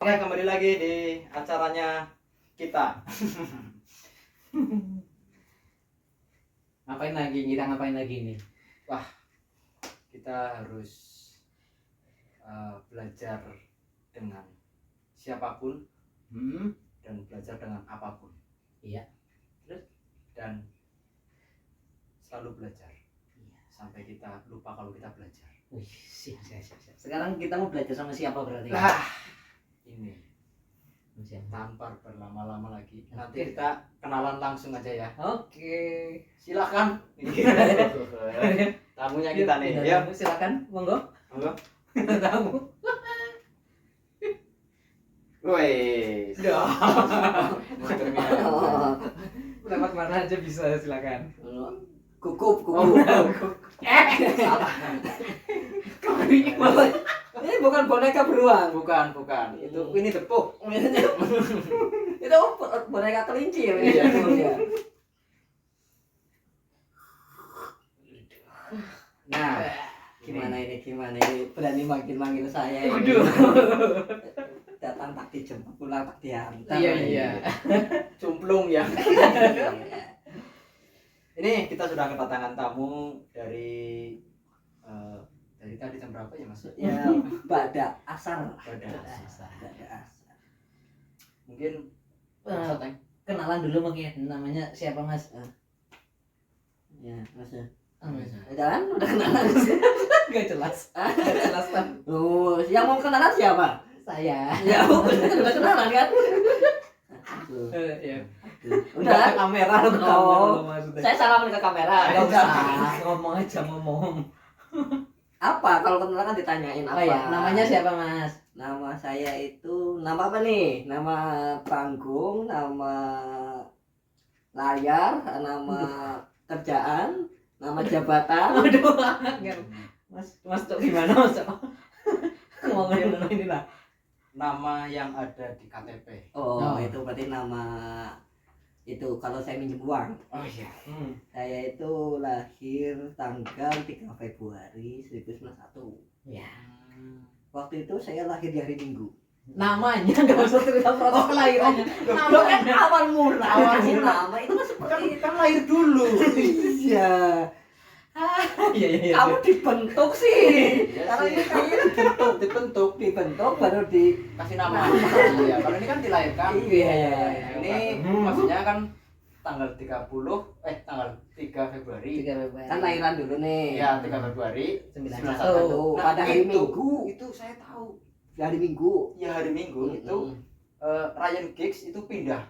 Oke, kembali lagi di acaranya kita. Ngapain lagi? Kita ngapain lagi nih? Kita harus belajar dengan siapapun dan belajar dengan apapun. Iya. Terus dan selalu belajar Iya. sampai kita lupa kalau kita belajar. Wih, siap. Sekarang kita mau belajar sama siapa berarti? Ini Siapa? tanpa berlama-lama lagi. Nanti kita kenalan langsung aja ya. Oke. Silakan. Tamunya kita nih. Ya, Silakan, monggo. monggo. Tamu. Woi. Lewat mana aja bisa, silakan. Kukup. Salah. Ini bukan boneka beruang. Bukan. Itu ini tepuk. Itu boneka kelinci ya. Iya. Nah, Gimana ini berani manggil saya ini. Waduh. Datang tak dijemput, pulang tak diantar. Iya. cumplung ya. Ini kita sudah kedatangan tamu dari tadi jam berapa ya Mas? Ya, pada asar. Pada asar. Pada asar. Mungkin Kenalan dulu mungkin, namanya siapa Mas? Ya, Mas. Mas. Jalan udah kenalan. Gak jelas. Gak jelas kan? Oh, yang mau kenalan siapa? Saya. Ya, udah kenalan kan? Iya. Udah. Kamera lu ke Oh. kamera lu maksudnya. Saya salaman ke kamera. Gak usah, ngomong aja ngomong. Apa kalau kenalan kan ditanyain Oh apa? ya, namanya siapa Mas? Nama saya itu nama apa nih? Nama panggung, nama layar, nama kerjaan, nama jabatan. Waduh, Mas Cok gimana Mas Cok? Ngomongin dulu ini lah. Nama yang ada di KTP. Oh, itu berarti nama itu kalau saya minjem uang. Oh iya. Saya itu lahir tanggal 3 Februari 1991. Ya. Waktu itu saya lahir di hari Minggu. Namanya nggak usah cerita proses kelahirannya. Lo kan awal mula. Awal Kasih mula. nama itu kan seperti Kan lahir dulu. iya. Iya. Kamu dibentuk sih. Iya Kalau sih. ini kayaknya dibentuk baru di Kasih nama. Iya, kalau ini kan dilahirkan. Iya. Ini maksudnya kan tanggal 3 Februari. Kan lahiran dulu nih. Iya, 3 Februari 91. Pada hari Minggu. Itu saya tahu. Hari Minggu. Ya hari Minggu itu Ryan Giggs itu pindah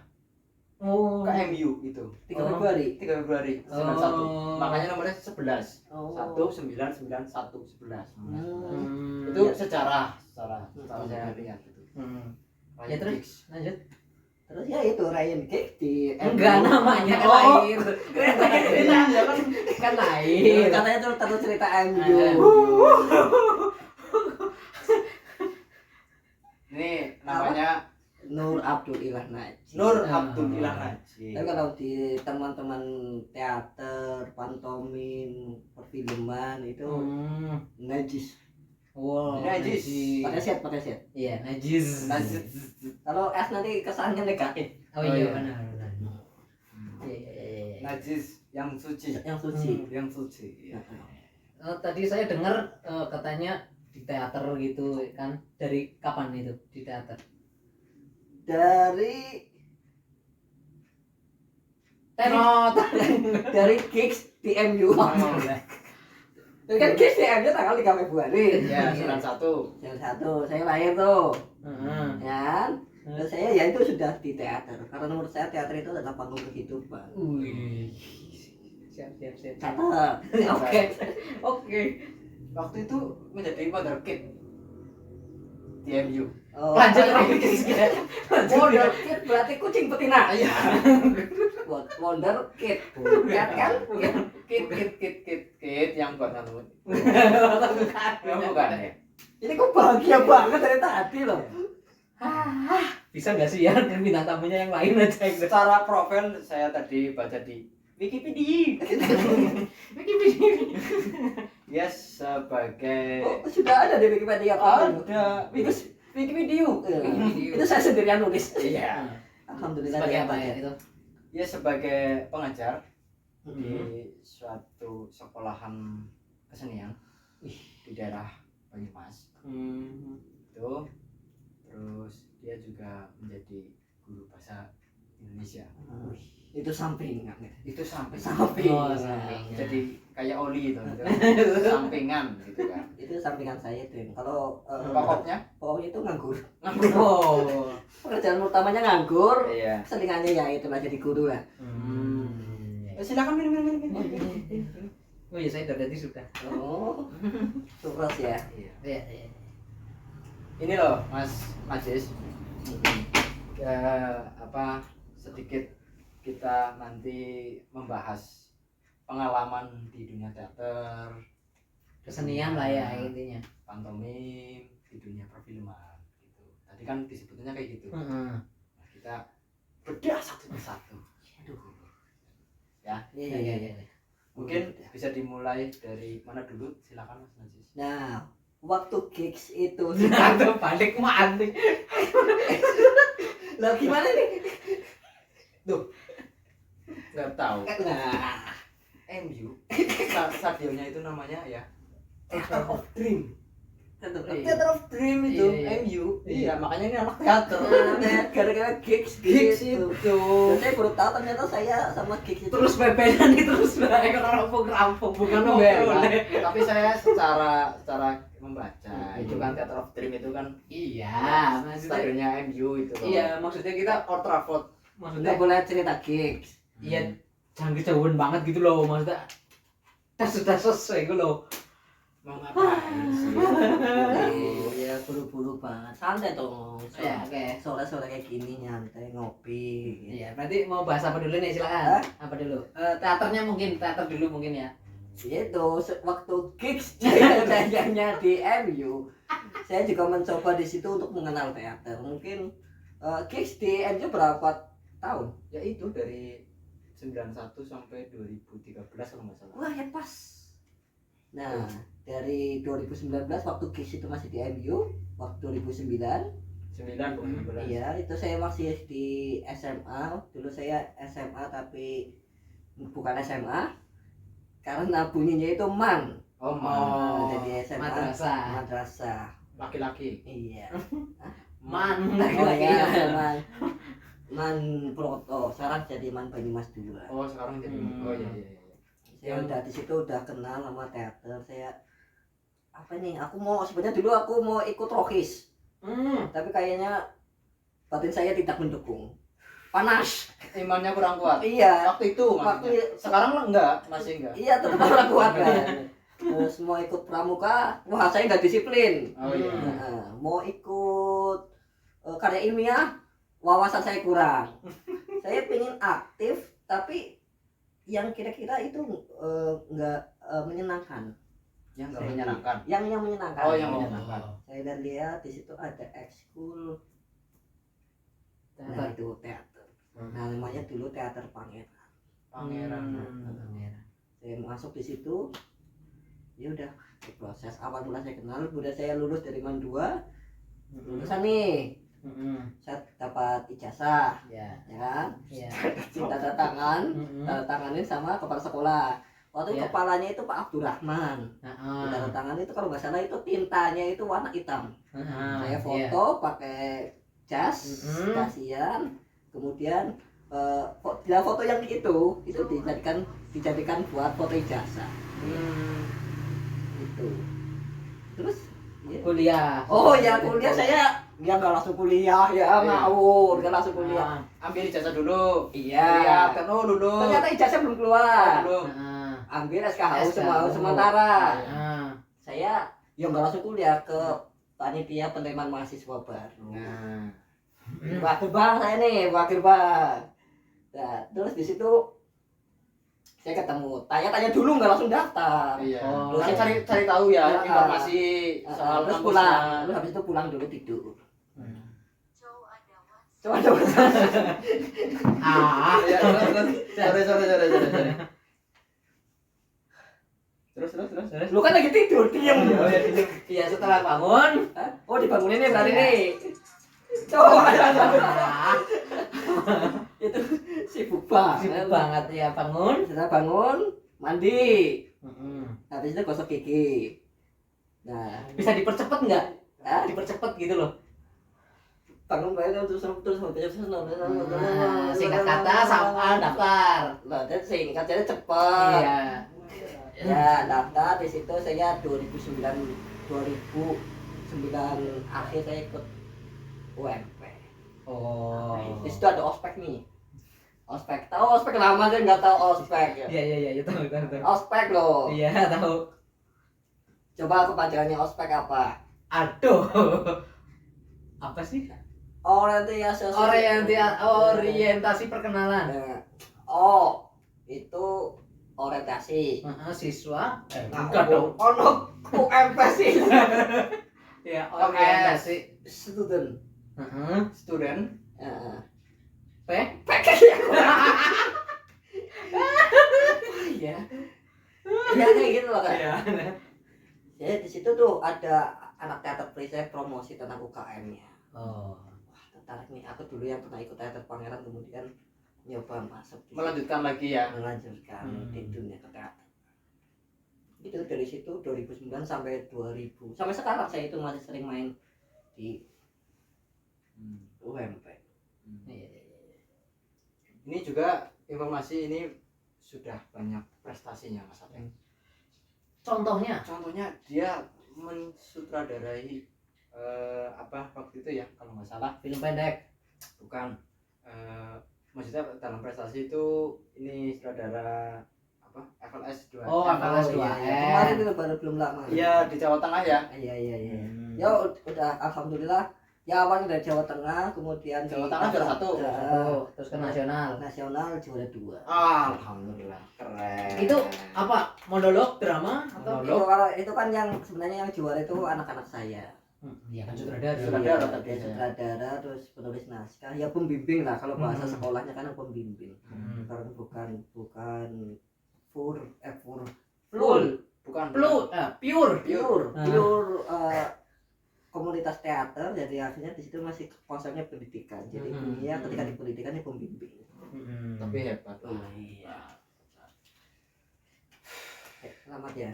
Oh. ke MU itu 3 Februari. 3 Februari 91. Makanya nomornya 11. Oh. 1991 11. Hmm. Itu sejarah saya lihat itu. Ryan Ya, terus? Giggs. Lanjut. Terus ya itu Ryan Giggs di Enggak, namanya kan Oh. lahir. Kan lahir. Katanya terus cerita MU. Ini namanya Nur Abdulillah Najib. Nur Abdulillah Najib. Tapi kalau di teman-teman teater, pantomim, perfilman itu najis. Wow. Najis. Pakai set. Iya, najis. Kalau S nanti kesannya negatif. Oh Oh, iya iya. benar. Iya. Najis yang suci. Yang suci. Yang suci. Ya. Tadi saya dengar katanya di teater gitu kan. Dari kapan itu di teater? Dari Tenot. dari gigs di MU. Itu kan gigs di MU tanggal 3 Februari. Ya, 91. Yang satu, saya lahir tuh. Heeh. Ya. Terus saya ya itu sudah di teater. Karena menurut saya teater itu adalah panggung kehidupan. Wih. Siap. Catat. Oke. Waktu itu menjadi wonderkid di MU. Oh, Lanjut lagi. Wonder Kid berarti kucing betina. Iya. Wonder Kid. Bukan kan? Kid yang buat ngamut. Bukan. Bukan ya. Ini kok bahagia banget dari tadi loh. Bisa nggak sih ya bintang tamunya yang lain aja gitu. Secara profil saya tadi baca di Wikipedia. Dia sebagai Oh, sudah ada di Wikipedia. ada Itu bikin video. Video. Itu saya sendirian nulis. Iya. Alhamdulillah. Sebagai dia apa baca. ya itu? Ya sebagai pengajar Mm-mm. di suatu sekolahan kesenian di daerah Banyumas itu, terus dia juga menjadi guru bahasa Indonesia. Itu sampingan. Itu sampai Samping. Oh, sampingan. jadi kayak oli itu, sampingan gitu kan. Itu sampingan saya tuh. Kalau Pokoknya pokoknya itu nganggur. Oh. Pekerjaan utamanya nganggur. iya. Selingannya ya itulah jadi guru lah. Silakan minum. Oh iya, saya tadi sudah. Oh, sukses ya. Iya. Iya, iya. Ini loh Mas Majis, sedikit kita nanti membahas pengalaman di dunia teater, Kesenian lah ya intinya. pantomim, di dunia perfilman gitu. Tadi kan disebutnya kayak gitu. Heeh. Nah, kita bedah satu persatu. Iya, Iya, iya, iya. iya. Mungkin bisa dimulai dari mana dulu? Silakan Mas Najis. Nah, waktu gigs itu Aduh, balik mati. lah gimana nih? Nggak tahu. Nah, MU. Stadionnya itu namanya ya Theater of Dream. Theater of Dream itu, Iya, iya. MU. Iya. Iya, makanya ini anak teater. Gara-gara gigs Gigs gitu. itu. Dan saya baru tahu ternyata saya sama gigs itu. Terus bebelan terus baik rampung bukan Bukan, boleh. tapi saya secara membaca itu kan Theater of Dream itu kan Iya, maksudnya stadionnya MU itu loh. iya, maksudnya kita Old Trafford. maksudnya Nggak boleh cerita gigs. iya jangan kejauhan banget gitu loh, maksudnya sudah selesai gitu loh. Mau ngapain sih? Iya, buru-buru banget. Santai dong. Ya, oke. Sore-sore kayak gini nyantai ngopi. Gitu. Iya, berarti mau bahas apa dulu nih, silakan. Apa dulu? Teaternya mungkin, teater dulu mungkin ya. Itu waktu gigs jayanya di MU, saya juga mencoba di situ untuk mengenal teater. Mungkin gigs di MU berapa tahun? Ya itu dari 91 sampai 2013 kalau nggak salah. Wah ya pas. Nah dari 2019 waktu gigs itu masih di MU, waktu 2009 9 bukan 11. iya itu saya masih di SMA. Dulu saya SMA tapi bukan SMA karena bunyinya itu man. Oh, Jadi SMA madrasah. madrasah. laki-laki. Iya. Man, Oh laki-laki. iya, man Proto. Sekarang jadi Man Banyumas dulu lah. Oh, sekarang jadi. Oh iya. Saya udah di situ udah kenal sama teater. Saya apa nih? Aku mau sebenarnya dulu aku mau ikut Rohis. Tapi kayaknya batin saya tidak mendukung. Panas. Imannya kurang kuat. Iya. Waktu itu maksudnya. Sekarang enggak, masih enggak. Iya, tetap kurang kuat kan. Terus mau ikut pramuka, wah saya nggak disiplin. Oh iya. Mau ikut karya ilmiah, wawasan saya kurang. Saya pengen aktif, tapi yang kira-kira itu nggak menyenangkan. Yang enggak menyenangkan. Yang menyenangkan. Oh, yang menyenangkan. Saya lihat di situ ada ekskul. Nah Teater. itu teater. Nah namanya dulu teater Pangeran. Pangeran. Saya masuk di situ. Ya udah proses awal mula saya kenal. Kemudian saya lulus dari Man 2. Lulusan nih. Saya dapat ijazah, Ya. ya kan? Iya. Tanda tangan, tanda tanganin sama kepala sekolah. Waktu Iya. kepalanya itu Pak Abdurrahman. Tanda tangan itu kalau nggak salah itu tintanya itu warna hitam. Saya foto pakai jas, kasihan. Kemudian foto yang itu dijadikan buat foto ijazah. Itu. Terus ya. Kuliah. Oh ya kuliah saya dia nggak langsung kuliah ya ngawur nggak langsung kuliah. Ambil ijazah dulu. Iya. Lihat dulu. Ternyata ijazah belum keluar. Dulu. Ambil SKHU sementara. Nah. Saya ya nggak langsung kuliah ke panitia penerimaan mahasiswa baru. Nah, Wakil bang saya nih wakil bang. Nah terus di situ saya ketemu tanya-tanya dulu nggak langsung daftar. iya. Oh. Kan cari tahu ya Nah, informasi soal terus kampusnya. pulang terus habis itu pulang dulu tidur. Coba Ya, sorry. Terus. terus. Lu kan lagi tidur, diam. Iya, setelah bangun. Hah? Oh, dibangunin nih berarti nih. Coba. Itu sibuk Sibuk banget ya, bangun. Setelah bangun, mandi. Mm-mm. Habis itu gosok gigi. Nah, Bisa dipercepat nggak? ah, Dipercepat gitu loh. bangun bangun terus Singkat kata sama daftar. Nah, dan singkat jadi cepet. Iya. Ya, daftar di situ saya 2009 akhir saya ikut UMP. Oh. Di situ ada ospek nih. Ospek, tahu ospek lama aja nggak tahu ospek. Iya, tahu. Ospek loh. Iya, tahu. Coba kepanjangannya ospek apa? Aduh. Apa sih? Orientasi perkenalan. Nah, O itu orientasi. Siswa. Enggak dong. UMP sih. Ya, orientasi. Student. Student. P. Iya. Iya kayak gitu loh kan. Iya. Jadi di situ tuh ada anak teater saya promosi tentang UKM-nya. Oh. Wah, tertarik nih. Aku dulu yang pernah ikut teater Pangeran kemudian nyoba masuk di Melanjutkan lagi ya. melanjutkan di dunia teater. Itu dari situ 2009 sampai 2000. Sampai sekarang saya itu masih sering main di UMP. Iya. Ini juga informasi ini sudah banyak prestasinya Mas Ateng. Contohnya. Contohnya dia mensutradarai apa waktu itu ya kalau nggak salah Film pendek. bukan maksudnya dalam prestasi itu ini sutradara apa FLS 2 Oh, FLS 2. Kemarin itu baru belum lama. iya di Jawa Tengah ya. Iya. Ya udah alhamdulillah. Ya awalnya dari Jawa Tengah, kemudian Jawa di Tengah juara satu. Terus ke nasional. nasional juara 2. Alhamdulillah keren. Itu apa? Monolog, drama atau Monolog. Itu kan yang sebenarnya yang juara itu anak-anak saya. Iya kan sutradara. Sutradara Iya, tadi dia saya. sutradara terus penulis naskah, ya pembimbing lah kalau bahasa Hmm. sekolahnya kan pembimbing. Hmm. Karena bukan full Full. Bukan Pure. pure Ah. komunitas teater, jadi akhirnya di situ masih konsepnya pendidikan. Jadi dia ketika di pendidikan dia pembimbing. tapi hebat. Iya. Selamat ya.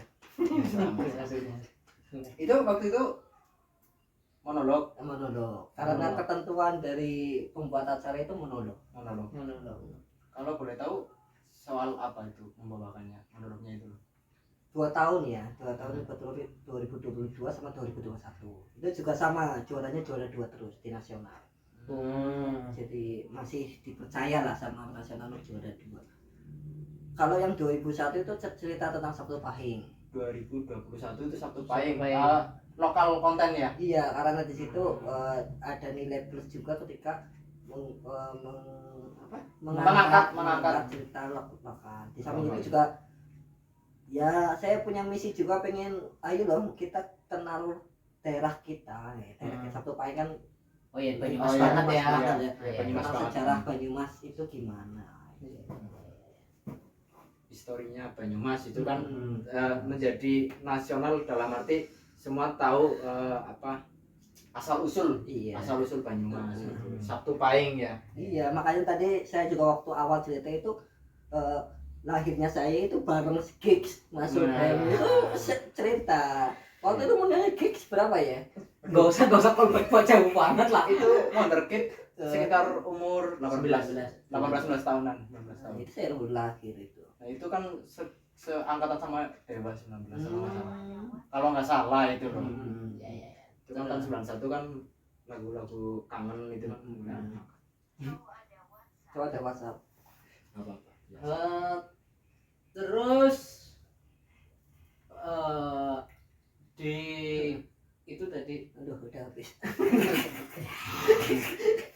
Itu waktu itu monolog. Karena ketentuan dari pembuat acara itu monolog. Kalau boleh tahu soal apa itu membawakannya monolognya itu? 2 tahun ya, 2 tahun betul 2022 sama 2021. Itu juga sama, juaranya juara 2 terus di nasional. Jadi masih dipercaya lah sama nasional juara 2. Kalau yang 2001 itu cerita tentang Sabtu Pahing. 2021 itu Sabtu Pahing. Pahing. Lokal konten ya. Iya, karena di situ ada nilai plus juga ketika mengangkat cerita lokal. Di samping itu juga ya saya punya misi juga, pengen ayo loh kita kenal daerah kita. Daerah Sabtu Pahing kan Oh iya, Banyumas iya, banget ya. Banyumas kenal banget. sejarah Banyumas itu gimana. Historinya Banyumas itu kan menjadi nasional dalam arti semua tahu apa asal usul Banyumas. Sabtu Pahing ya. Iya, makanya tadi saya juga waktu awal cerita itu lahirnya saya itu bareng gigs masuk itu cerita. Waktu itu modalnya gigs berapa ya? Gak usah callback jauh banget lah. Itu wonderkid sekitar umur 18 19 tahunan. 19 tahun. Itu saya baru lahir itu. Nah, itu kan seangkatan sama Dewa 19 kalau nggak salah. Kalau nggak salah itu loh. Ya. Itu kan tahun 91 kan lagu-lagu kangen itu kan. Coba ada WhatsApp. Apa? Terus di itu tadi Aduh, udah habis.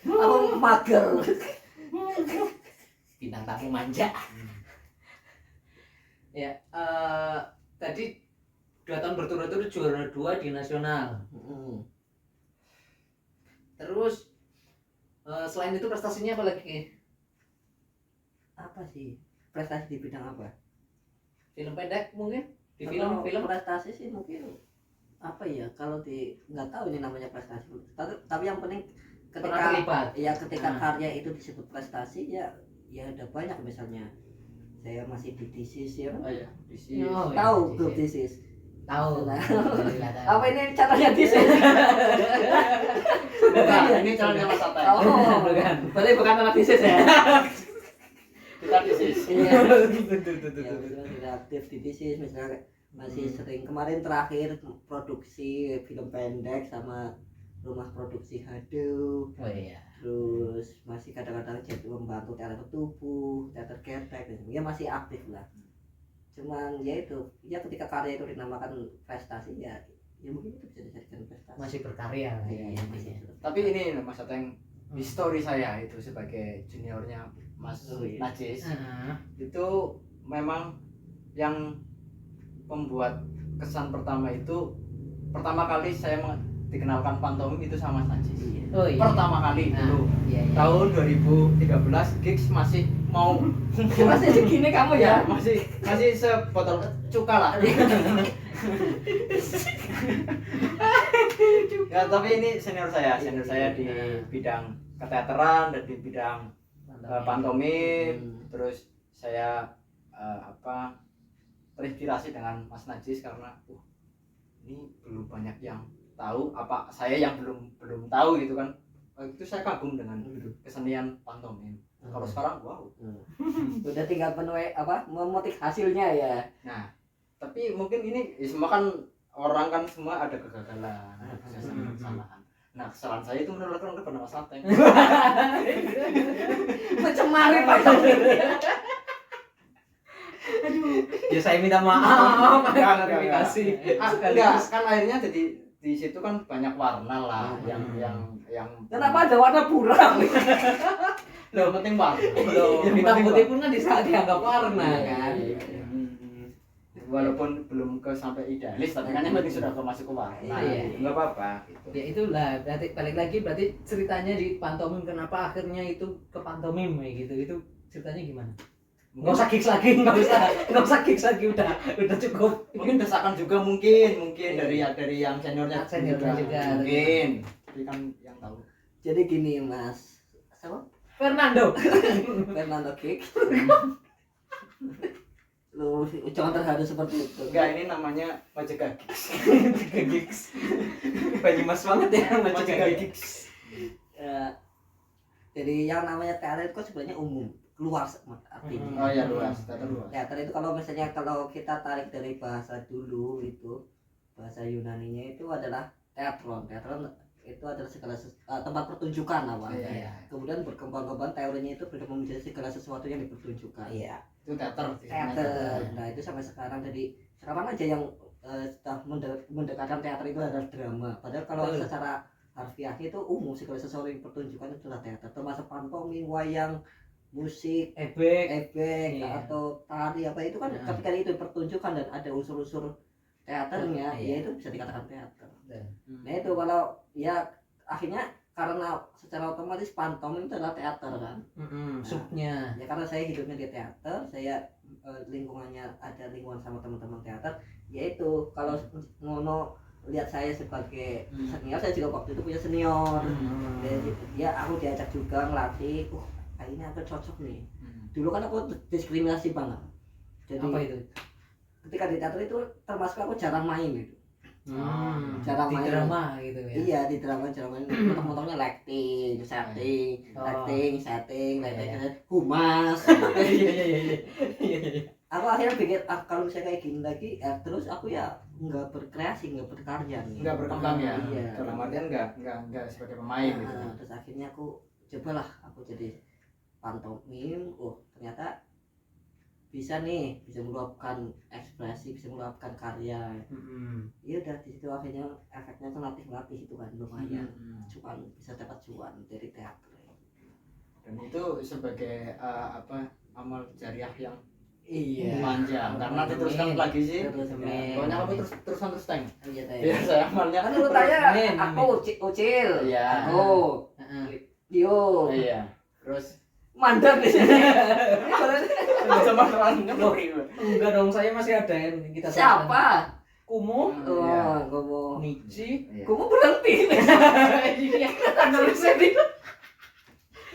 Aku mager. bintang tamu manja. Ya, tadi 2 tahun berturut-turut juara 2 di nasional. Terus selain itu prestasinya apa lagi? Apa sih? Prestasi di bidang apa? Film pendek mungkin? Di film prestasi sih mungkin apa ya, kalau nggak tahu ini namanya prestasi, tapi yang penting ketika karya itu disebut prestasi ya ada banyak. Misalnya saya masih di thesis ya, tahu grup thesis, tahu. Apa ini caranya thesis? Bukan, ini caranya Mas Ateng. Bukan, berarti bukan anak thesis ya. Kita thesis. Iya. Misalnya sudah aktif di thesis, misalnya masih sering, kemarin terakhir produksi film pendek sama rumah produksi Hadu. Oh iya. Terus masih kadang-kadang jadi membantu teater tubuh, teater ketek, ya masih aktif lah. Cuman ya itu, ya ketika karya itu dinamakan prestasi ya mungkin itu bisa dijadikan prestasi. Masih berkarya lah ya. Tapi ini Mas Ateng, histori saya itu sebagai juniornya Mas Najis, itu memang yang membuat kesan pertama itu, pertama kali saya dikenalkan pantomim itu sama Mas Najis. Oh, iya. Pertama kali dulu. Iya. Tahun 2013 gigs masih mau masih segini kamu ya? Masih sebotol cuka lah. Ya, tapi ini senior saya di bidang keteateran dan di bidang pantomim. Terus saya terinspirasi dengan Mas Najis karena ini belum banyak yang tahu, apa saya yang belum tahu gitu kan. Itu saya kagum dengan kesenian pantomim. Kalau sekarang wow. Udah tinggal memetik hasilnya ya. Nah, tapi mungkin ini semua kan orang kan semua ada kegagalan, kesalahan. Nah, kesalahan saya itu menularkan kepada Mas Ateng. Mencemari Pak. Ya saya minta maaf. Klarifikasi. Enggak, kan akhirnya jadi di situ kan banyak warna lah yang kenapa ada warna buram? Loh, penting warna. Hitam putih pun kan dianggap warna kan. Walaupun belum sampai idealis, tapi kan yang penting sudah masuk ke warna. Enggak apa-apa gitu. Ya itulah, berarti balik lagi berarti ceritanya di pantomim, kenapa akhirnya itu ke pantomim kayak gitu. Itu ceritanya gimana? Nggak usah gigs lagi, nggak usah gigs lagi, udah cukup. Mungkin desakan juga mungkin dari yang seniornya juga mungkin. Tapi kan yang tahu. Jadi gini Mas, siapa? Fernando Gigs. Lu jangan terharu seperti itu. Enggak, ini namanya Majega Gigs. gigs. Banyumas banget ya Majega Gigs. Jadi yang namanya teater itu sebenarnya umum, luas artinya. Oh iya, luas, teater luas. Teater itu kalau kita tarik dari bahasa dulu itu, bahasa Yunaninya itu adalah teatron. Teatron itu adalah segala tempat pertunjukan awalnya. Iya. Kemudian berkembang teorinya itu berkembang menjadi segala sesuatu yang dipertunjukkan. Iya. Itu teater. Nah, itu sampai sekarang, jadi sekarang aja yang sudah mendekatkan teater itu adalah drama. Padahal kalau secara harfiahnya itu umum, segala sesuatu yang dipertunjukkan itu adalah teater, termasuk pantomim, wayang, musik, ebek atau tari apa itu kan ketika itu pertunjukan dan ada unsur-unsur teaternya, ya itu bisa dikatakan teater. Nah itu kalau ya akhirnya karena secara otomatis pantomim itu adalah teater kan. Subnya. Ya karena saya hidupnya di teater, saya lingkungannya ada lingkungan sama teman-teman teater, yaitu kalau ngono lihat saya sebagai senior, saya juga waktu itu punya senior. Ya aku diajak juga ngelatih. Ini aku cocok nih. Dulu kan aku diskriminasi banget. Jadi apa itu? Ketika di teater itu termasuk aku jarang main gitu. Jarang main. Di drama gitu ya. Iya, di drama motor-motornya lighting, setting, humas. Iya. Aku akhirnya pikir kalau misalnya kayak gini lagi, terus aku ya nggak berkreasi, nggak berkarya nih. Nggak berkembang ya. Iya. Dalam artian nggak sebagai pemain gitu. Terus akhirnya aku cobalah aku jadi pantomim. Ternyata bisa meluapkan ekspresi, bisa meluapkan karya. Ya udah di situ akhirnya efeknya tuh latih itu kan lumayan. Cuman bisa dapat cuan dari teater. Dan itu sebagai amal jariah yang Iya. Panjang karena diteruskan lagi sih. Pokoknya kamu terusan terus teng. Iya teh. Biar saya amalnya kan lu tanya aku Ucil. Iya. Aku. Yo. Iya. Terus mandar di sini. Zaman orang Enggak dong, saya masih ada yang kita Siapa? Kumu, Oh, Kumu. Nici. Kumu berhenti. Iya, penerusnya di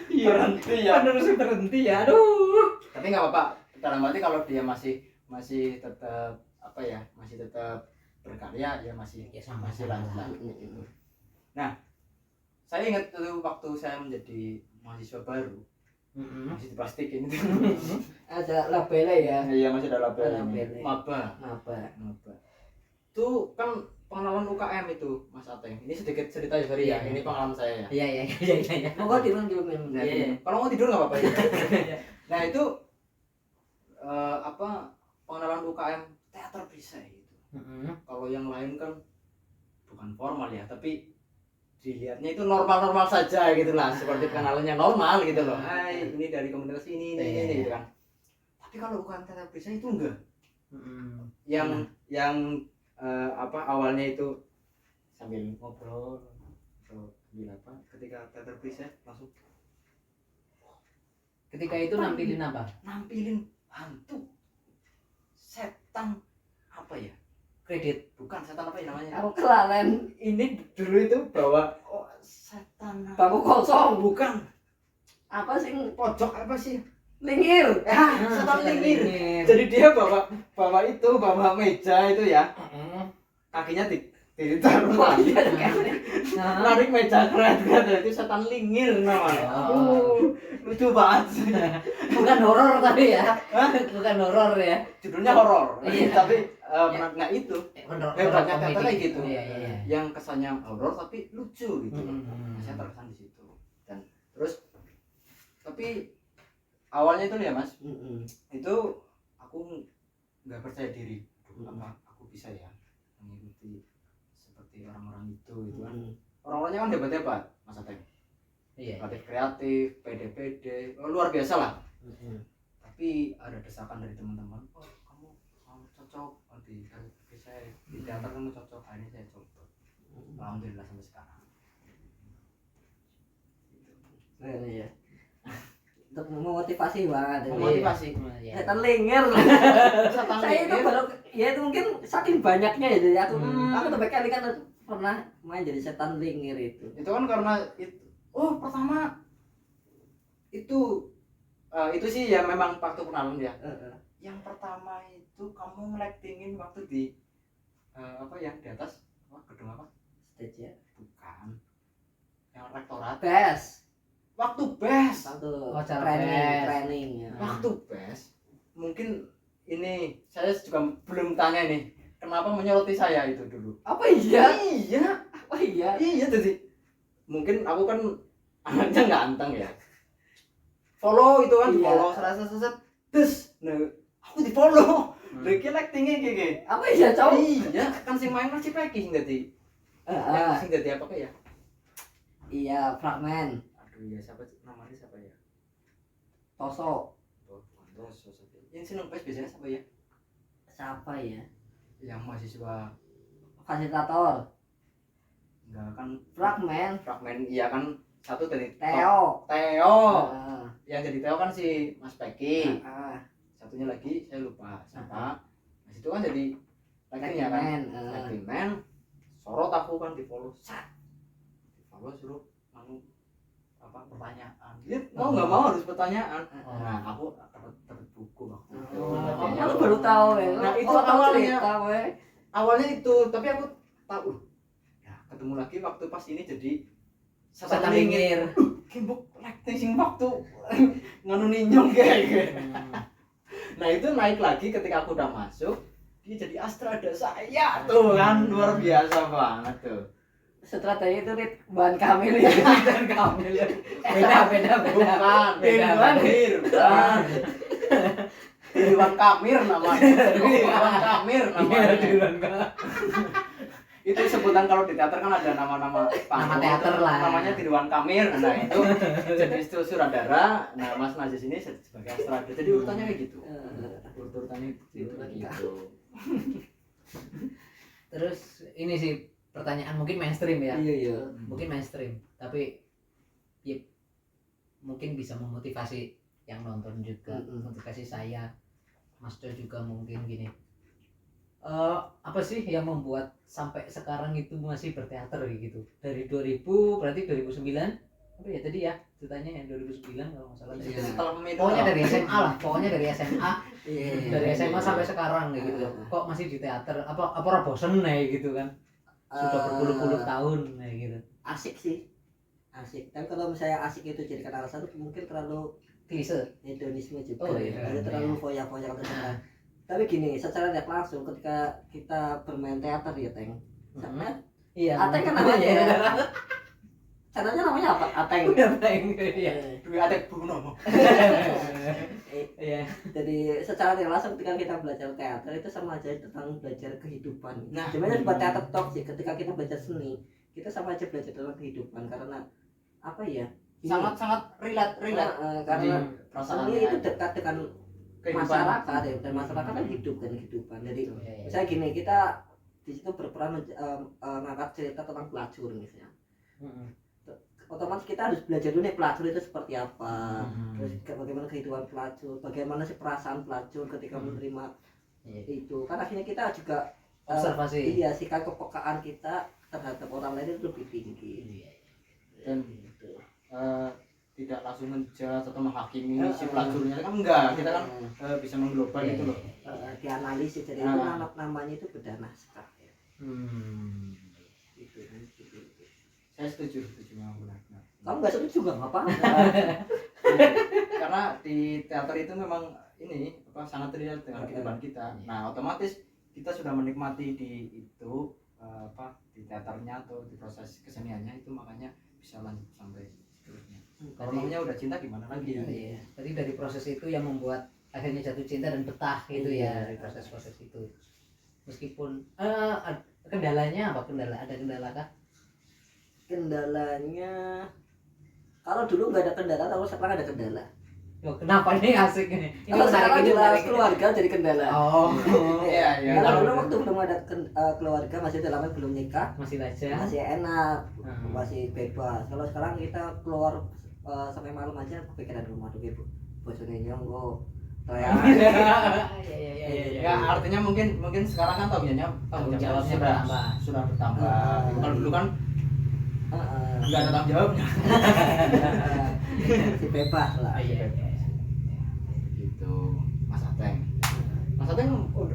berhenti ya. penerusnya berhenti ya. Aduh. Tapi nggak apa-apa. Dalam arti kalau dia masih tetap apa ya, masih tetap berkarya ya masih Ya, sama masih sama. lanjut lagi gitu. Nah, saya ingat dulu waktu saya menjadi mahasiswa baru masih diplastikin itu. Ada labelnya ya. Iya masih ada label ini. Labelnya. Maba. Apa? Itu kan pengalaman UKM itu Mas Ateng. Ini sedikit cerita ya sorry ya. Iya. Ini pengalaman saya ya. Iya. Monggo dirun-dirun. Nah, Iya. kalau mau tidur nggak apa-apa ya. Nah itu apa pengalaman UKM teater bisa itu. Kalau yang lain kan bukan formal ya, tapi dilihatnya itu normal-normal saja gitu lah, seperti pengenalannya normal gitu loh. Hai, ini dari komunitas ini gitu kan. Tapi kalau UKM teater bisa itu enggak. Yang apa awalnya itu sambil ngobrol atau sambil apa ketika teater bisa langsung Ketika itu nampilin apa? nampilin hantu setan apa ya, Kredit. bukan setan apa ya namanya, Aku kelalen ini dulu itu bawa setan bangku kosong. bukan Apa sih? pojok apa sih Lingir. setan lingir. Jadi dia bawa meja itu ya, kakinya ditaruh lagi, narik meja keren itu setan lingir namanya. Oh. Lucu banget sih. Bukan horor tapi ya. Bukan horor ya. Judulnya horor. Iya. Tapi nggak itu. Hebatnya teater kayak gitu. Iya. Yang kesannya horor tapi lucu gitu. Saya terkesan di situ. Dan terus tapi awalnya itu ya Mas, itu aku nggak percaya diri. Apa aku bisa ya mengikuti seperti orang-orang itu gitu kan. Orang-orangnya kan hebat-hebat Mas Ateng. Iya. Kreatif, pede, luar biasa lah. Tapi ada desakan dari teman-teman, oh kamu cocok di teater kamu cocok. Akhirnya saya coba. Alhamdulillah sampai sekarang. Iya. Untuk memotivasi banget. Memotivasi. Setan lingir. Saya itu baru ya itu mungkin saking banyaknya ya jadi aku tuh berkali kan pernah main jadi setan lingir itu. Itu kan karena pertama itu sih ya memang waktu kenalan ya. Yang pertama itu kamu ngelektingin waktu di apa ya di atas gedung apa? Stage ya. Bukan. Yang rektorat. Waktu best. Training ya. Waktu best. Mungkin ini saya juga belum tanya nih. Kenapa menyoroti saya itu dulu? Apa iya? Iya. Apa iya? Iya jadi mungkin aku kan anaknya nggak anteng ya. Follow itu kan, follow seset terus aku di follow. Lagi actingnya kayak apa iya cowok? Iya kan sing main masih peki sing dadi. Sing dadi apa ya? Iya fragmen. Aduh ya namanya siapa ya? Toso. Toso. Yang seneng pes biasanya siapa ya? Siapa ya? Yang mahasiswa Fasilitator. enggak kan fragmen iya kan satu dari Theo. Yang jadi Theo kan si Mas Peki. Satunya lagi saya lupa siapa. Mas itu kan jadi lagi-nya kan. Man. Sorot aku kan di follow. Follow suruh apa pertanyaan. Dia mau nggak mau harus pertanyaan. Nah, aku dapat buku waktu itu. Aku baru tahu ya. Nah, itu awalnya itu, tapi aku tahu. Ya, ketemu lagi waktu pas ini jadi setan lingir. Kimbuk acting sing waktu nganu ninyong kayak. Nah, itu naik lagi ketika aku udah masuk. Dia jadi Astrada saya tuh kan luar biasa banget tuh. Sutradara itu Ridwan Kamil ya. Ridwan Kamil. Beda. Bukan, Ridwan Ridwan Kamil namanya. Itu sebutan kalau di teater kan ada nama-nama Nama teater lah. Namanya Ridwan Kamil. Nah, itu jadi sutradara. Nah, Mas Najis ini sebagai Astrada. Jadi urutannya kayak gitu. Urutannya gitu. Terus ini sih pertanyaan mungkin mainstream ya. Iya. Mungkin mainstream, tapi ya, mungkin bisa memotivasi yang nonton juga, motivasi saya, Mas Do juga mungkin gini. Apa sih yang membuat sampai sekarang itu masih berteater gitu? Dari 2000 berarti 2009 apa ya tadi ya ceritanya yang 2009 kalau nggak salah. Pokoknya dari SMA lah, pokoknya dari SMA. Dari SMA sampai sekarang kayak gitu. Kok masih di teater? Apa bosen gitu kan? Sudah berpuluh-puluh tahun kayak gitu. Asik sih. Asik. Dan kalau misalnya asik itu jadikan alasan mungkin terlalu klise, hedonisme juga. Oh, iya. Terlalu foya-foya kalau tapi gini, secara tidak langsung ketika kita bermain teater ya Teng, iya. Ateng kan namanya. Channelnya namanya apa? Ateng. Ateng. Iya. Dwi Ateng Bruno. Iya. Jadi secara tidak langsung ketika kita belajar teater itu sama aja tentang belajar kehidupan. Nah, sebenarnya buat teater talk sih, ketika kita belajar seni, kita sama aja belajar tentang kehidupan karena apa ya? Sangat relate. Karena perasaan seni itu dekat dengan kehidupan. masyarakat ya, dan masyarakat kan hidup kan kehidupan. Jadi misalnya gini, kita di situ berperan mengangkat cerita tentang pelacur misalnya. Otomatis kita harus belajar dulu nih pelacur itu seperti apa, terus bagaimana kehidupan pelacur, bagaimana sih perasaan pelacur ketika menerima itu. Kan akhirnya kita juga observasi. Iya, sikap kepekaan kita terhadap orang lain itu lebih tinggi. Dan tidak langsung menjudge atau menghakimi si pelacurnya kan enggak, kita kan bisa mengglobal itu loh. Dianalisis, jadi itu namanya itu bedah naskah ya. Gitu. Saya setuju memang benar. Kamu nggak setuju nggak apa? Karena di teater itu memang ini sangat relate dengan kehidupan kita. Nah, otomatis kita sudah menikmati di itu di teaternya atau di proses keseniannya itu, makanya bisa lanjut sampai seterusnya. Kalau namanya udah cinta gimana lagi ya? Iya. Tadi dari proses itu yang membuat akhirnya jatuh cinta dan betah gitu ya, dari proses-proses itu. Meskipun kendalanya apa? Ada kendala kah? Kendalanya kalau dulu nggak ada kendala, kalau sekarang ada kendala. Loh, kenapa nih asik ini? Kalau sekarang jelas keluarga jadi kendala. Oh, iya. Kalau dulu waktu belum ada keluarga, masih dalamnya belum nikah, masih aja. masih enak, masih bebas. Kalau sekarang kita keluar sampai malam aja kepikiran rumah tuh ibu. Bosone nyonggo. Iya. Ya, artinya mungkin sekarang kan tanggung jawabnya sudah bertambah. Kalau dulu kan nggak ada tanggung jawabnya. Masih bebas lah. Iya. Gitu, Mas Ateng. Mas Ateng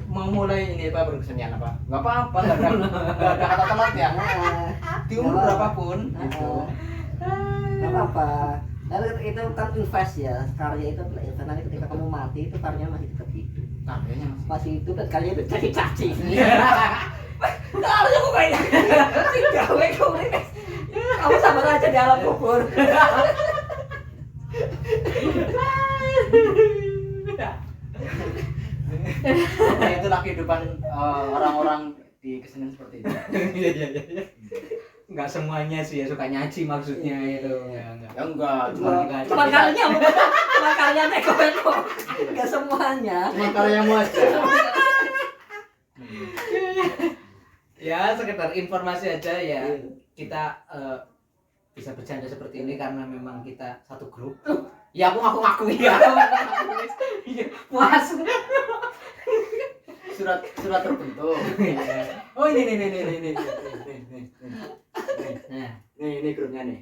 mau mulai ini berkesenian apa? Nggak apa-apa, nggak ada kata telat ya. Di umur berapapun gitu. Nggak apa-apa. Lalu itu kan invest ya, karya itu adalah invest. Nanti ketika kamu mati itu karyanya masih tetap hidup. Karyanya masih hidup dan karyanya itu jadi caci. Harusnya kok kayak gawe kamu sabar aja di alam kubur. Nah, itulah kehidupan orang-orang di kesenian seperti itu. Iya. Enggak semuanya sih ya suka nyaci maksudnya itu. Enggak, cuma karyanya Eko. Enggak semuanya. Cuma karyamu aja. Ya sekedar informasi aja ya. Kita bisa bercanda seperti ini karena memang kita satu grup. Ya aku ngaku ya. Puas. Surat terbentuk. Oh ini. Nah, ini grupnya nih.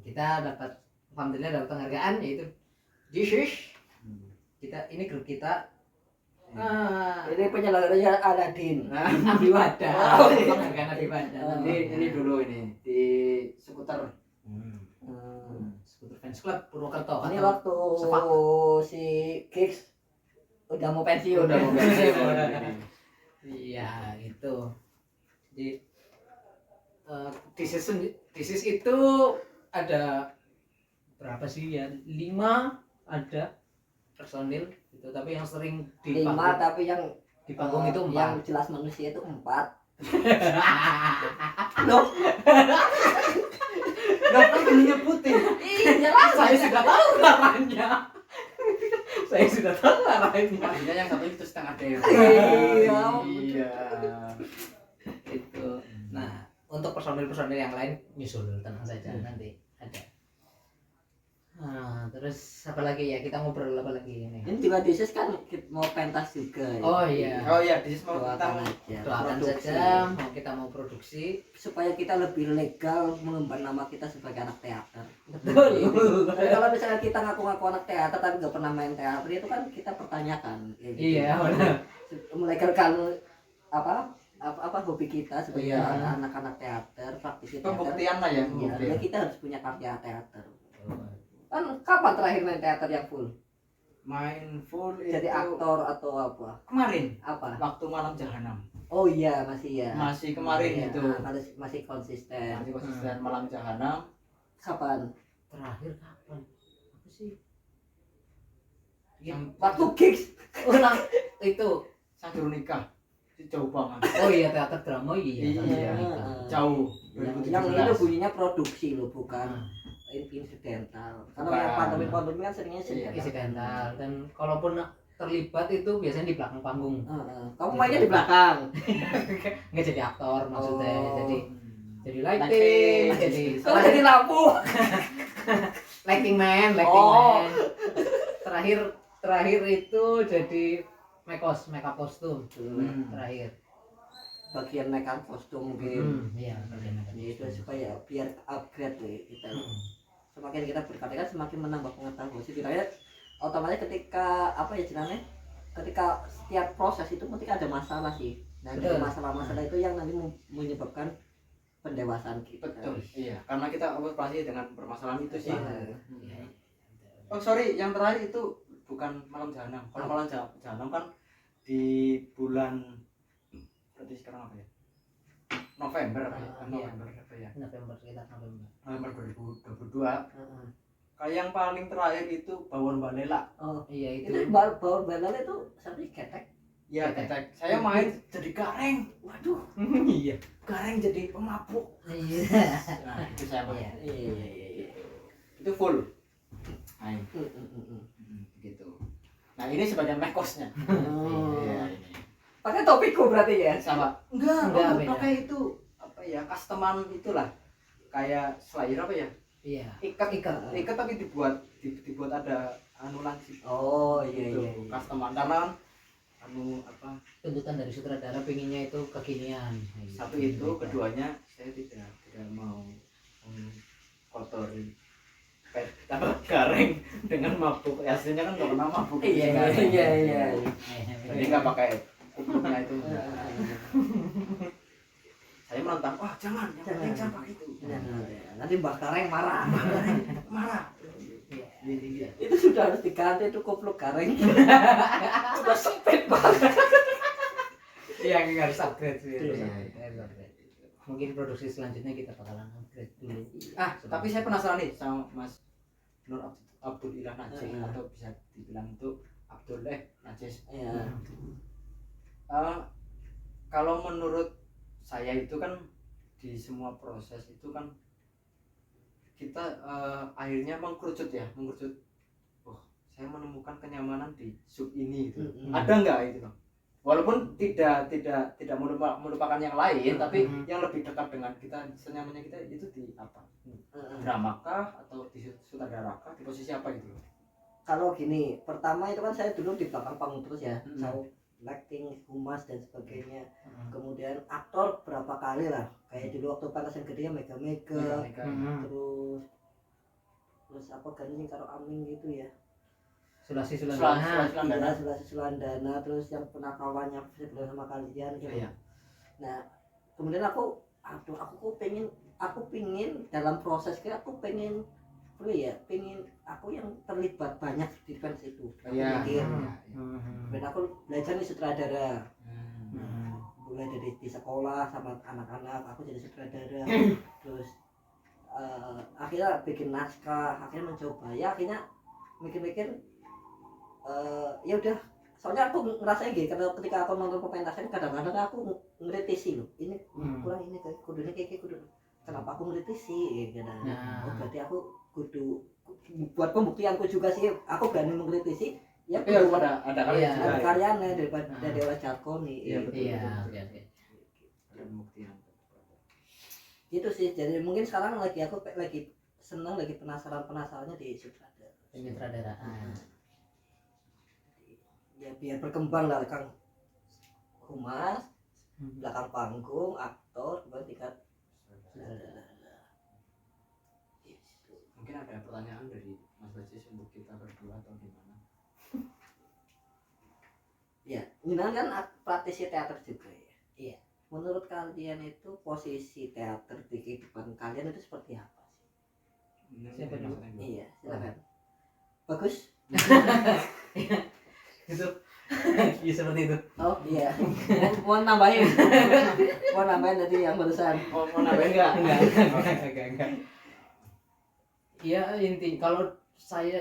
Kita dapat, alhamdulillah dapat penghargaan yaitu Jish. Ini grup kita. Ini penyelenggaranya Aladin. Nabi Wadah. Penghargaan Nabi Wadah. Ini dulu ini di skuter. Skuter Fans Club Purwokerto. Ini waktu si Gigs udah mau pensiun. Iya itu. Jadi thesis itu ada berapa sih ya? 5 ada personil gitu, tapi yang sering di 5 panggung, tapi yang di panggung itu 4. Yang jelas manusia itu 4. Loh. Enggak kan belum nyebutin. Iya, Saya sudah tahu arahnya. Artinya yang satu itu setengah dewa. Iya. Itu. Nah, untuk personil yang lain nyusul tenang saja nanti ada. terus apa lagi ya, kita ngobrol apa lagi ini? Ini juga disis kan mau pentas juga ya. Oh iya. Oh iya, di mau kita Doakan aja. Doakan Produksi. saja kita mau produksi. Supaya kita lebih legal mengemban nama kita sebagai anak teater. Betul. Jadi kalau misalnya kita ngaku-ngaku anak teater tapi nggak pernah main teater, itu kan kita pertanyakan. Ya gitu. Iya benar. Melegalkan apa hobi kita sebagai Iya. anak-anak teater, praktisi teater. pembuktian lah ya, Iya, pembuktian. ya kita harus punya karya teater. Kan kapan terakhir main teater yang full? Main full Jadi itu aktor atau apa? kemarin Apa? waktu malam jahanam. Oh iya, masih ya. Masih kemarin Iya, itu. masih konsisten. Masih konsisten malam jahanam. Kapan? Terakhir kapan? Apa sih? Yang Waktu gigs. Ulang itu. saya dulu nikah. Itu jauh banget. Oh iya, teater drama iya. Iya. Jauh. Yang itu bunyinya produksi loh, bukan Nah, insidental. Karena Bukan. yang pandemi kan seringnya Iya. insidental. insidental, dan kalaupun terlibat itu biasanya di belakang panggung. Kamu mainnya di belakang. Nggak jadi aktor maksudnya, Oh. jadi lighting, jadi Kalau jadi lampu. lighting man. Oh. Terakhir itu jadi make up kostum Hmm. terakhir. Bagian makeup kostum mungkin. Iya, bagian make up Ya itu kostum. supaya biar upgrade nih kita. Hmm. Semakin kita berkarya kan semakin menambah pengetahuan. Setidaknya otomatis ketika apa ya jenenge? Ketika setiap proses itu mesti ada masalah sih. Nah, dari Betul. masalah-masalah itu yang nanti menyebabkan pendewasaan kita. Betul. Iya, karena kita operasi dengan permasalahan itu sih. Iya. Oh sorry, yang terakhir itu bukan malam jahanam. Kalau malam jahanam kan di bulan, berarti sekarang apa ya? November apa ya? Iya. November apa ya? November, sekitar November. November 2022. Heeh. Kayak yang paling terakhir itu Bawon Balela. Oh, Iya itu itu. bawah balal itu sampai ketek. Ya, Ketek. ketek. Saya main jadi gareng. Waduh. Iya. Gareng jadi pemabuk. Iya. Nah, itu saya main. Iya. Itu full. Main. Mm. Gitu. Nah, ini sebagai mekosnya. Oh. Iya, ini. Pakai topiku berarti ya? Sama enggak Beda. kayak itu apa ya, customan itulah, kayak Slayer apa ya, Iya. ikat tapi dibuat ada anu langsung. Oh iya Gitu, iya. customan karena kan anu apa, Tuntutan dari sutradara pengennya itu kekinian. satu itu, keduanya saya tidak mau kotori gareng dengan mabuk. Aslinya kan nggak pernah mabuk. Iya. Jadi nggak pakai kupluknya itu. Saya menentang, wah jangan, yang penting jangan pakai itu. Nanti Mbak Kareng marah. Marah. Iya. Itu sudah harus diganti itu kupluk Kareng. Sudah sempit banget. Iya, harus upgrade sih. Iya. Harus upgrade. Mungkin produksi selanjutnya kita bakalan upgrade dulu. Tapi saya penasaran nih sama Mas Nur Abdul Ilah Najis, Iya. atau bisa dibilang itu Abdul Najis. Iya. Kalau menurut saya itu kan di semua proses itu kan kita akhirnya mengkerucut. Oh, saya menemukan kenyamanan di sub ini gitu. Ada nggak itu, Bang? Walaupun tidak melupakan yang lain, tapi yang lebih dekat dengan kita, senyamannya kita itu di apa? Drama kah, atau di sutradara kah, di posisi apa gitu? Kalau gini, pertama itu kan saya dulu di belakang panggung terus ya. Hmm. Saya acting, humas dan sebagainya. Kemudian aktor berapa kali lah. Kayak dulu waktu Pantas yang Gede Mega. Terus apa ganjing karo Aming gitu ya. Sulasi Sulandana. Sulasi Sulandana, terus yang penakawannya sebelah sama kalian gitu. Iya. Nah, kemudian aku pingin dalam prosesnya aku pengen aku yang terlibat banyak di fans itu. Aku mikir, dan aku belajar nih sutradara. Mulai dari di sekolah sama anak-anak aku jadi sutradara. Terus akhirnya bikin naskah, akhirnya mencoba ya, akhirnya mikir-mikir ya udah, soalnya aku ngerasain gitu kalau ketika aku nonton pementasan kadang-kadang aku ngeritisi loh, ini kurang, ini kudunya kayak kudu, kenapa aku ngeritisi gitu. Oh berarti aku kudu buat pembuktianku juga sih, aku berani mengkritisi ya, Tapi harus ada karya juga. ada karyanya daripada dari orang Jarkoni. Iya, betul. Iya. Ada pembuktian. Gitu sih, jadi mungkin sekarang aku lagi seneng, lagi penasarannya di sutradara. penyutradaraan. Ya biar berkembang lah Kang. Humas, belakang panggung, aktor, kemudian tingkat sutradara. Mungkin ada pertanyaan dari Mas Bacis untuk kita berdua atau gimana? Ya, Minan kan praktisi teater juga ya. Iya. Menurut kalian itu posisi teater di kehidupan kalian itu seperti apa sih? Siapa dulu? Iya, silakan. Bagus. Itu iya seperti itu. Oh iya. Mau nambahin. Mau nambahin tadi yang barusan. Mau nambahin enggak? Enggak. Iya, inti kalau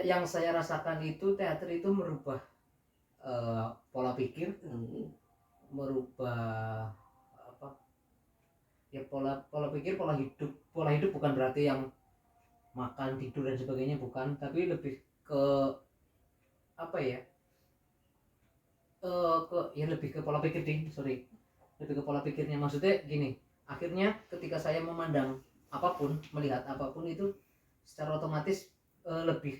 yang saya rasakan itu teater itu merubah pola pikir, merubah apa? Ya pola pikir, pola hidup bukan berarti yang makan, tidur dan sebagainya, bukan, tapi lebih ke apa ya? Lebih ke pola pikir lebih ke pola pikirnya. Maksudnya gini, akhirnya ketika saya memandang apapun, melihat apapun itu secara otomatis lebih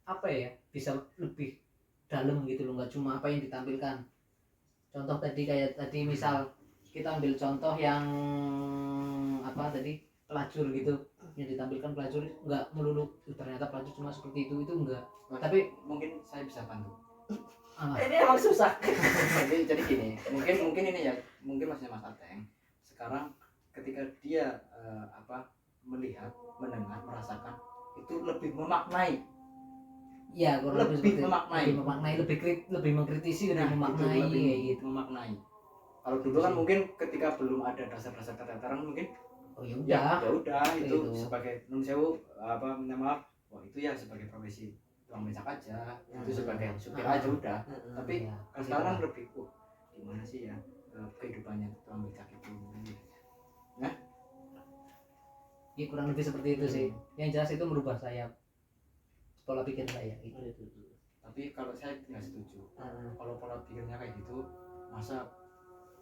apa ya, bisa lebih dalam gitu loh, nggak cuma apa yang ditampilkan. Contoh kayak tadi misal kita ambil contoh yang apa tadi, pelacur gitu, yang ditampilkan pelacur nggak melulu ternyata pelacur cuma seperti itu enggak. Tapi mungkin saya bisa bantu. Ini emang susah. jadi gini, mungkin ini ya, mungkin Mas Ateng sekarang ketika dia melihat, mendengar, merasakan itu lebih memaknai. Ya, lebih memaknai, lebih mengkritisi, lebih memaknai lebih kayak gitu. memaknai. Kalau dulu kan mungkin ketika belum ada dasar-dasar keteateran mungkin ya udah itu sebagai nun sewu maaf, itu ya sebagai profesi tukang becak aja, itu sebagai supir aja udah. Tapi sekarang lebih gimana sih ya kehidupannya tukang becak itu. Nah, ya kurang lebih seperti itu sih. Yang jelas itu merubah saya, pola pikir saya gitu. Tapi kalau saya nggak setuju. Kalau pola pikirnya kayak gitu, masa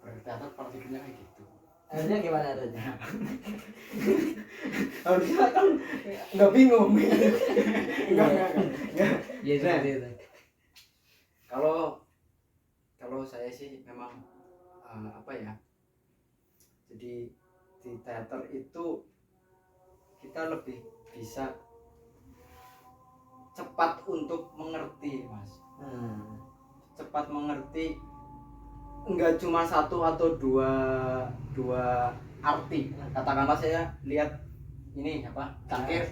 berteater pola pikirnya kayak gitu? Harusnya gimana harusnya? Harusnya kan nggak bingung. Nggak. Ya seperti itu. Kalau saya sih memang jadi di teater itu kita lebih bisa cepat untuk mengerti, Mas. Cepat mengerti, enggak cuma satu atau dua arti. Katakanlah saya lihat ini cangkir.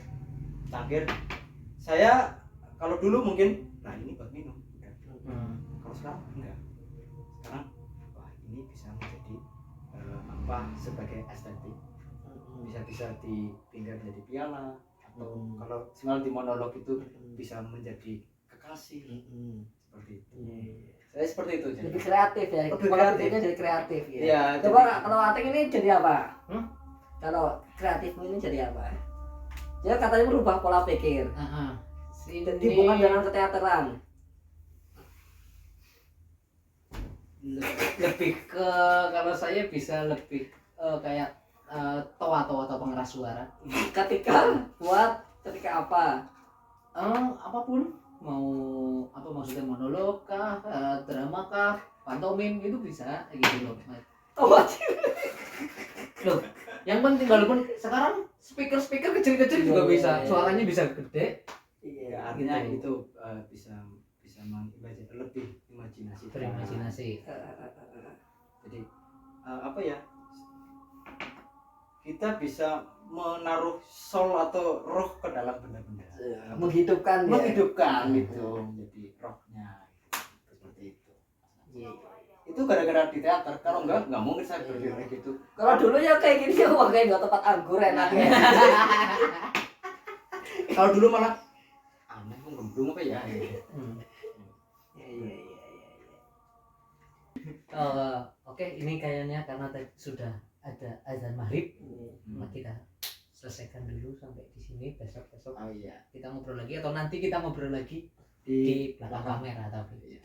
Saya kalau dulu mungkin ini buat minum. Kalau sekarang enggak. Sekarang ini bisa menjadi sebagai estetik. Bisa di pinggir jadi piala, atau kalau di monolog itu bisa menjadi kekasih, seperti itu. Saya seperti itu jadi kreatif ya, pola pikirnya jadi kreatif ya. Iya, coba kalau Ateng ini jadi apa? Kalau kreatifmu ini jadi apa? Dia katanya merubah pola pikir. Jadi bukan dengan keteateran. Lebih ke, kalau saya bisa lebih kayak toa atau pengeras suara. Ketika apa? Apapun, mau apa maksudnya, monolog kah, drama kah, pantomim, itu bisa gitu loh. Loh, yang penting walaupun sekarang speaker kecil juga bisa, suaranya bisa gede. Iya, artinya itu bisa lebih berimajinasi. Jadi kita bisa menaruh soul atau roh ke dalam benda-benda, menghidupkan gitu, jadi rohnya gitu. Seperti itu. Itu gara-gara di teater. Kalau enggak mungkin saya berdiri kayak gitu. Kalau dulu ya kayak gini, kayak nggak tempat anggur enaknya. Kalau dulu malah aneh, belum apa ya. Oke, ini kayaknya karena sudah ada azan maghrib, kita selesaikan dulu sampai di sini. Besok kita ngobrol lagi, atau nanti kita ngobrol lagi di belakang kamera tapi.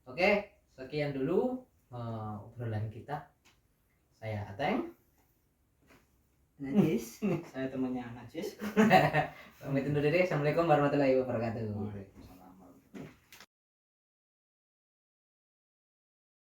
Oke, sekian dulu obrolan kita. Saya Ateng Najis. Saya temannya Najis. Pamit undur diri. Assalamualaikum warahmatullahi wabarakatuh.